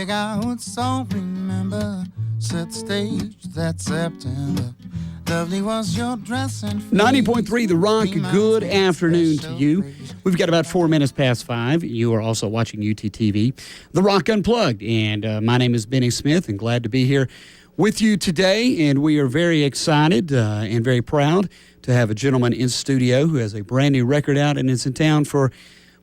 Truly I would so remember, set stage that September. Lovely was your dress and 90.3 The Rock, good afternoon to you. We've got about 4 minutes past 5. You are also watching UTTV, The Rock Unplugged. And my name is Benny Smith, and glad to be here with you today. And we are very excited and very proud to have a gentleman in studio who has a brand new record out and is in town for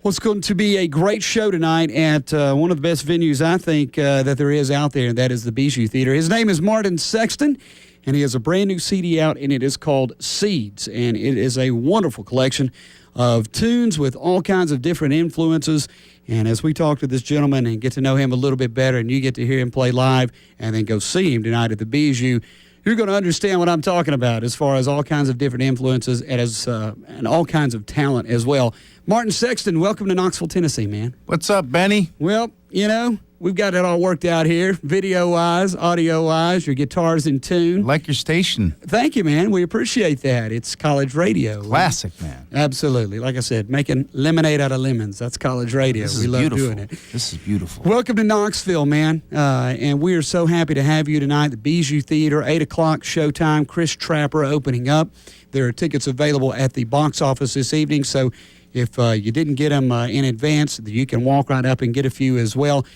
what's going to be a great show tonight at one of the best venues, I think, that there is out there, and that is the Bijou Theater. His name is Martin Sexton, and he has a brand new CD out, and it is called Seeds. And it is a wonderful collection of tunes with all kinds of different influences. And as we talk to this gentleman and get to know him a little bit better, and you get to hear him play live and then go see him tonight at the Bijou, you're going to understand what I'm talking about as far as all kinds of different influences and all kinds of talent as well. Martin Sexton, welcome to Knoxville, Tennessee, man. What's up, Benny? Well, you know, we've got it all worked out here, video-wise, audio-wise, your guitar's in tune. Like your station. Thank you, man. We appreciate that. It's college radio. Classic, man. Absolutely. Like I said, making lemonade out of lemons. That's college radio. This is we love beautiful. doing it. This is beautiful. Welcome to Knoxville, man. And we are so happy to have you tonight. The Bijou Theater, 8 o'clock showtime. Chris Trapper opening up. There are tickets available at the box office this evening, so if you didn't get them in advance, you can walk right up and get a few as well.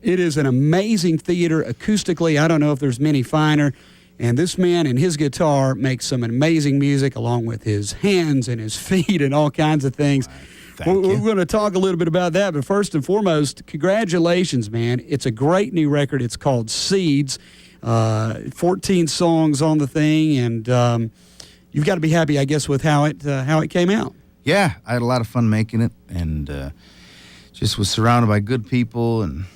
It is an amazing theater acoustically. I don't know if there's many finer. And this man and his guitar makes some amazing music along with his hands and his feet and all kinds of things. We're going to talk a little bit about that. But first and foremost, congratulations, man. It's a great new record. It's called Seeds. 14 songs on the thing. And you've got to be happy, I guess, with how it came out. Yeah, I had a lot of fun making it, and just was surrounded by good people and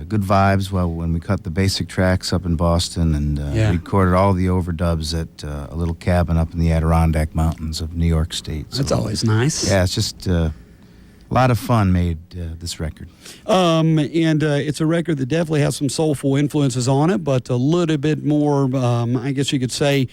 good vibes when we cut the basic tracks up in Boston and recorded all the overdubs at a little cabin up in the Adirondack Mountains of New York State. So, that's always nice. Yeah, it's just a lot of fun made this record. And it's a record that definitely has some soulful influences on it, but a little bit more, I guess you could say,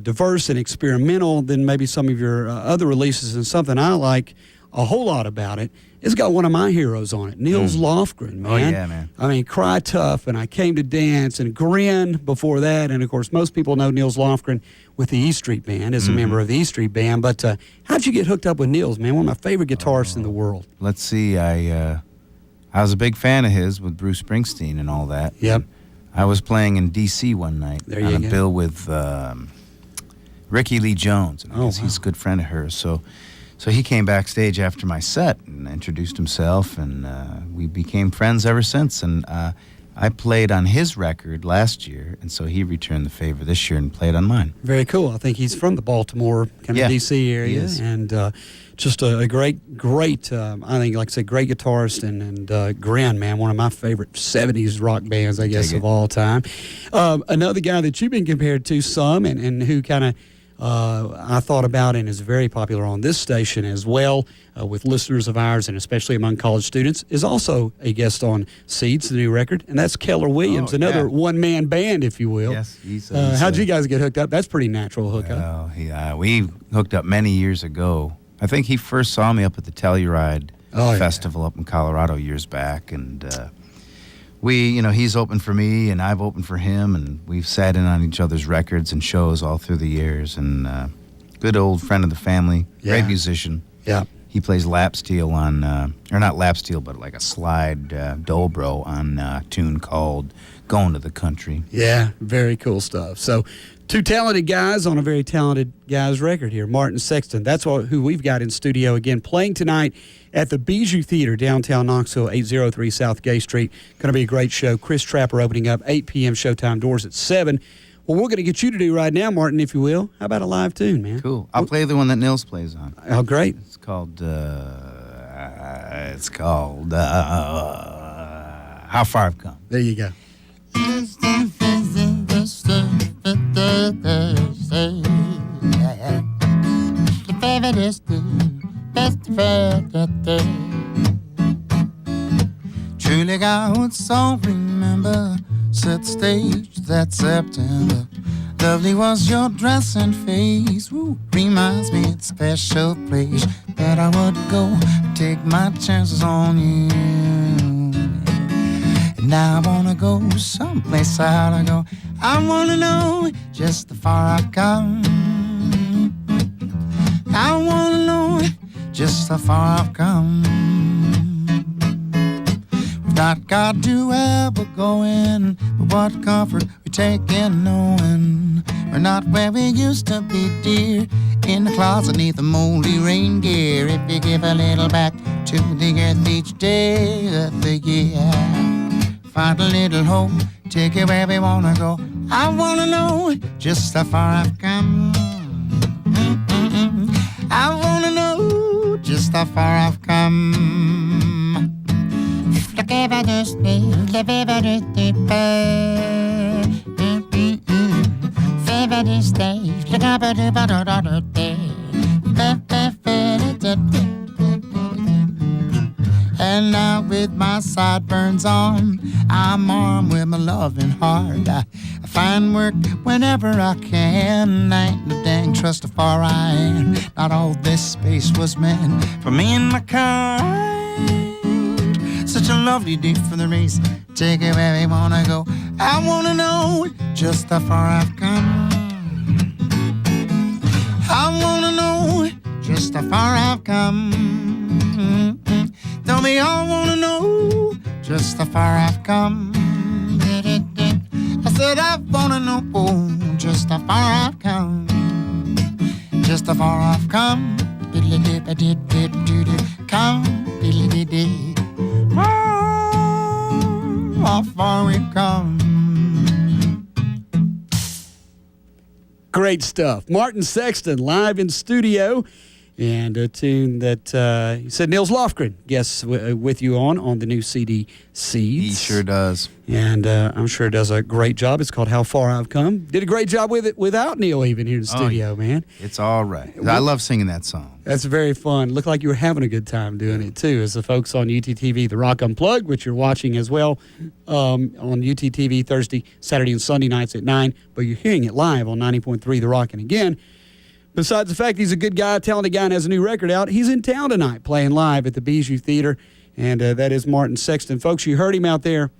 diverse and experimental than maybe some of your other releases. And something I like a whole lot about it, it's got one of my heroes on it, Nils Lofgren, man. Oh, yeah, man. I mean, Cry Tough, and I Came to Dance, and Grin before that. And, of course, most people know Nils Lofgren with the E Street Band as a member of the E Street Band. But how'd you get hooked up with Nils, man? One of my favorite guitarists in the world. Let's see. I was a big fan of his with Bruce Springsteen and all that. Yep. I was playing in D.C. one night on a bill with Ricky Lee Jones, and I guess he's a good friend of hers. So he came backstage after my set and introduced himself, and we became friends ever since. And I played on his record last year, and so he returned the favor this year and played on mine. Very cool. I think he's from the Baltimore, kind of D.C. area, and just a great, I think, like I said, great guitarist, and Grin, man, one of my favorite 70s rock bands, I guess, of all time. Another guy that you've been compared to some, and who kind of I thought about and is very popular on this station as well with listeners of ours, and especially among college students, is also a guest on Seeds, the new record, and that's Keller Williams, another one-man band, if you will. Yes. How'd you guys get hooked up? That's pretty natural hookup. Well, we hooked up many years ago. I think he first saw me up at the Telluride Festival up in Colorado years back, and he's opened for me, and I've opened for him, and we've sat in on each other's records and shows all through the years, and good old friend of the family, great musician. Yeah. He plays lap steel on, or not lap steel, but like a slide dobro on a tune called Going to the Country. Yeah, very cool stuff. So, two talented guys on a very talented guy's record here. Martin Sexton, that's who we've got in studio again, playing tonight at the Bijou Theater, downtown Knoxville, 803 South Gay Street. Going to be a great show. Chris Trapper opening up, 8 p.m. showtime, doors at 7. Well, we're going to get you to do right now, Martin, if you will. How about a live tune, man? Cool. I'll play the one that Nils plays on. Oh, great. It's called How Far I've Come. There you go. Truly I would so remember, set stage that September. Lovely was your dress and face. Woo, reminds me of a special place that I would go take my chances on you. And I wanna go someplace out I go. I wanna know just how far I've come. I wanna know just how far I've come. We've not got to ever go in, but what comfort we take in knowing we're not where we used to be, dear. In the closet neath the moldy rain gear. If you give a little back to the earth each day of the year, find a little hope, take it where we wanna go. I wanna know just how far I've come. I wanna know just how far I've come. And now with my sideburns on, I'm armed with my loving heart. I find work whenever I can. I ain't no dang trust how far I am. Not all this space was meant for me and my kind. Such a lovely day for the race. Take it where we wanna go. I wanna know just how far I've come. I wanna know just how far I've come. Tell me, I wanna know just how far I've come. I said I wanna know just how far I've come. Just how far I've come. Come, how far we've come. Great stuff. Martin Sexton live in studio. And a tune that he said Nils Lofgren guests with you on the new CD Seeds. He sure does. And I'm sure does a great job. It's called How Far I've Come. Did a great job with it without Neil even here in the studio, man. It's all right. I love singing that song. That's very fun. Looked like you were having a good time doing it, too, as the folks on UTTV, The Rock Unplugged, which you're watching as well on UTTV Thursday, Saturday, and Sunday nights at 9. But you're hearing it live on 90.3 The Rock. And again, besides the fact he's a good guy, talented guy, and has a new record out, he's in town tonight playing live at the Bijou Theater, and that is Martin Sexton. Folks, you heard him out there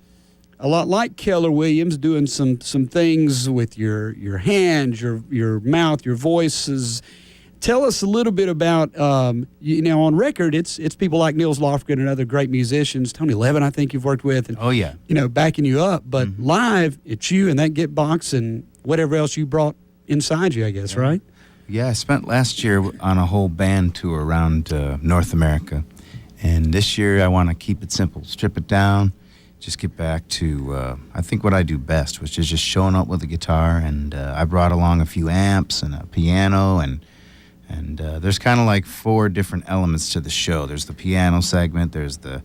a lot like Keller Williams, doing some things with your hands, your mouth, your voices. Tell us a little bit about, on record, it's people like Nils Lofgren and other great musicians. Tony Levin, I think you've worked with. And, oh, yeah. Backing you up. But live, it's you and that Get Box and whatever else you brought inside you, I guess, right? Yeah, I spent last year on a whole band tour around North America. And this year I want to keep it simple, strip it down, just get back to, I think what I do best, which is just showing up with a guitar. And I brought along a few amps and a piano, and there's kind of like 4 different elements to the show. There's the piano segment, there's the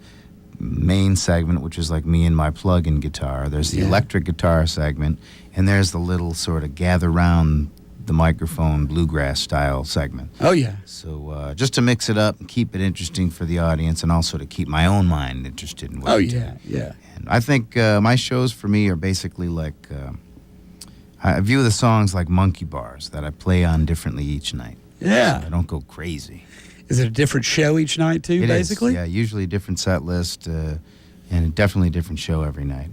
main segment, which is like me and my plug-in guitar. There's the electric guitar segment, and there's the little sort of gather round the microphone bluegrass style segment. Oh, yeah. So just to mix it up and keep it interesting for the audience, and also to keep my own mind interested in what I do. Yeah. And I think my shows for me are basically like, I view the songs like monkey bars that I play on differently each night. Yeah. So I don't go crazy. Is it a different show each night, too, basically? Yeah, usually a different set list, and definitely a different show every night.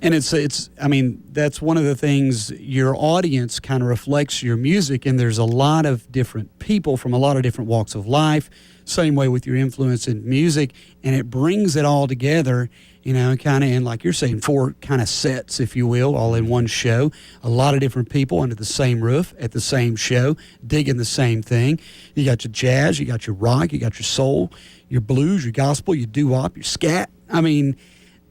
And that's one of the things, your audience kind of reflects your music, and there's a lot of different people from a lot of different walks of life, same way with your influence in music, and it brings it all together, kind of in, like you're saying, 4 kind of sets, if you will, all in one show. A lot of different people under the same roof at the same show, digging the same thing. You got your jazz, you got your rock, you got your soul, your blues, your gospel, your doo-wop, your scat. I mean,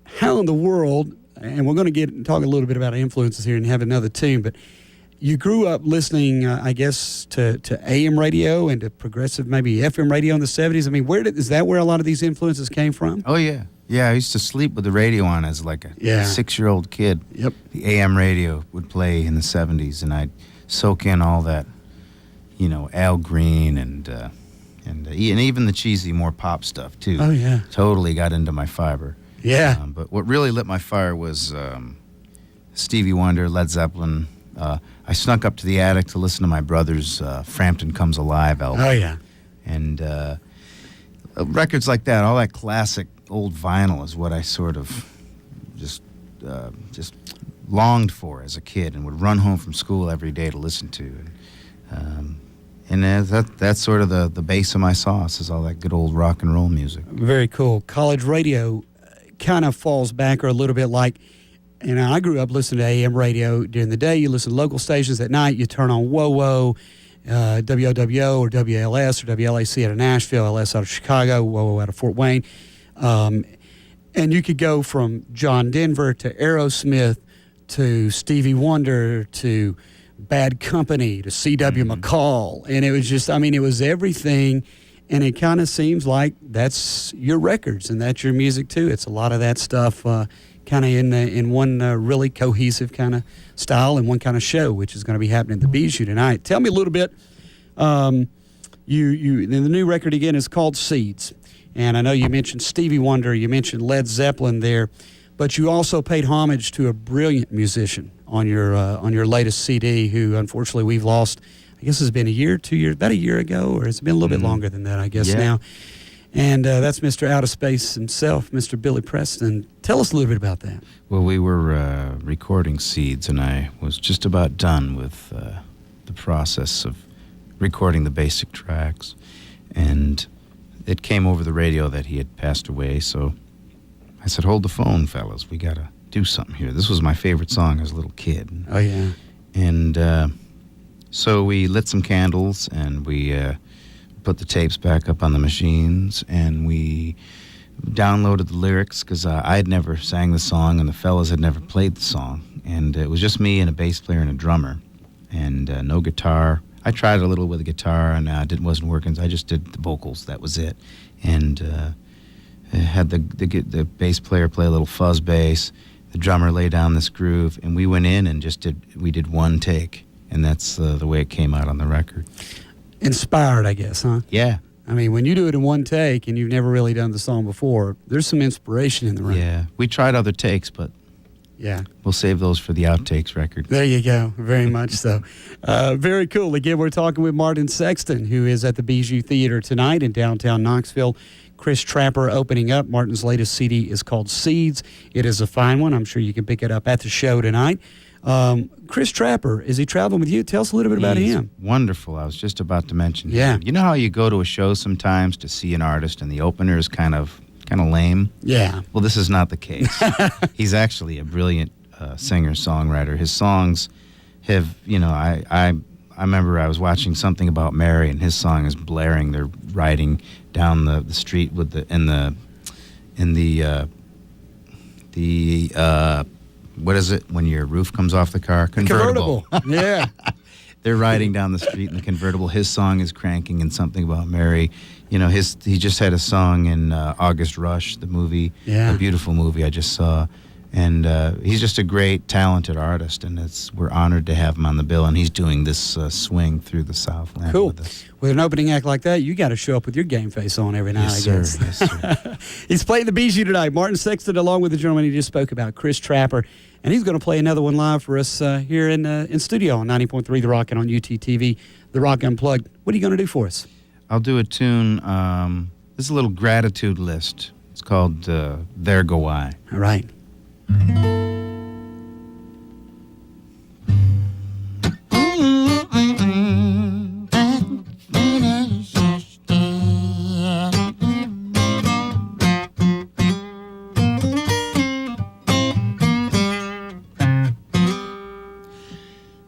how in the world... And we're going to talk a little bit about influences here and have another tune, but you grew up listening, I guess, to AM radio and to progressive, maybe FM radio in the 70s. I mean, is that where a lot of these influences came from? Oh, yeah. Yeah, I used to sleep with the radio on as like a 6-year-old kid. Yep. The AM radio would play in the 70s, and I'd soak in all that, Al Green and even the cheesy, more pop stuff, too. Oh, yeah. Totally got into my fiber. Yeah. But what really lit my fire was Stevie Wonder, Led Zeppelin. I snuck up to the attic to listen to my brother's Frampton Comes Alive album. Oh, yeah. And records like that, all that classic old vinyl is what I sort of just longed for as a kid, and would run home from school every day to listen to. And that's sort of the base of my sauce, is all that good old rock and roll music. Very cool. College radio kind of falls back, or a little bit like, I grew up listening to AM radio during the day. You listen to local stations at night. You turn on WOWO, WOWO or WLS or WLAC out of Nashville, LS out of Chicago, WOWO out of Fort Wayne. And you could go from John Denver to Aerosmith to Stevie Wonder to Bad Company to C.W. McCall. And it was just, it was everything. And it kind of seems like that's your records and that's your music too. It's a lot of that stuff kind of in one really cohesive kind of style and one kind of show, which is going to be happening at the Bijou tonight. Tell me a little bit. The new record again is called Seeds. And I know you mentioned Stevie Wonder, you mentioned Led Zeppelin there, but you also paid homage to a brilliant musician on your latest CD, who unfortunately we've lost. I guess it's been a year, 2 years, about a year ago, or it's been a little bit longer than that, I guess now. And that's Mr. Outer Space himself, Mr. Billy Preston. Tell us a little bit about that. Well, we were recording Seeds, and I was just about done with the process of recording the basic tracks. And it came over the radio that he had passed away, so I said, hold the phone, fellas. We got to do something here. This was my favorite song as a little kid. Oh, yeah. And so we lit some candles, and we put the tapes back up on the machines, and we downloaded the lyrics, because I had never sang the song, and the fellas had never played the song. And it was just me and a bass player and a drummer, and no guitar. I tried a little with the guitar, and it wasn't working, so I just did the vocals. That was it. And had the bass player play a little fuzz bass, the drummer lay down this groove, and we went in and we did one take, and that's the way it came out on the record. Inspired, I guess, huh? Yeah. When you do it in one take and you've never really done the song before, there's some inspiration in the room. Yeah. We tried other takes, but yeah, we'll save those for the outtakes record. There you go. Very much so. Very cool. Again, we're talking with Martin Sexton, who is at the Bijou Theater tonight in downtown Knoxville. Chris Trapper opening up. Martin's latest CD is called Seeds. It is a fine one. I'm sure you can pick it up at the show tonight. Chris Trapper, is he traveling with you? Tell us a little bit about him. Wonderful. I was just about to mention him. Yeah. You know how you go to a show sometimes to see an artist and the opener is kind of lame? Yeah. Well, this is not the case. He's actually a brilliant singer-songwriter. His songs have, I remember I was watching Something About Mary, and his song is blaring. They're riding down the street with what is it when your roof comes off the car? Convertible. Yeah. They're riding down the street in the convertible. His song is cranking in Something About Mary. He just had a song in August Rush, the movie, a beautiful movie I just saw. And he's just a great, talented artist, and we're honored to have him on the bill, and he's doing this swing through the Southland with us. With an opening act like that, you got to show up with your game face on every night, yes, I guess. Sir. Yes, sir. He's playing the Bijou tonight. Martin Sexton, along with the gentleman he just spoke about, Chris Trapper, and he's going to play another one live for us here in studio on 90.3 The Rock and on UTTV, The Rock Unplugged. What are you going to do for us? I'll do a tune. This is a little gratitude list. It's called There Go I. All right.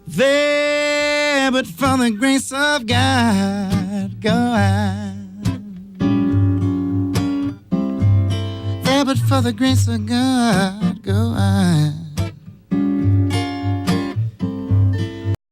There, but for the grace of God, go I. There, but for the grace of God, go I.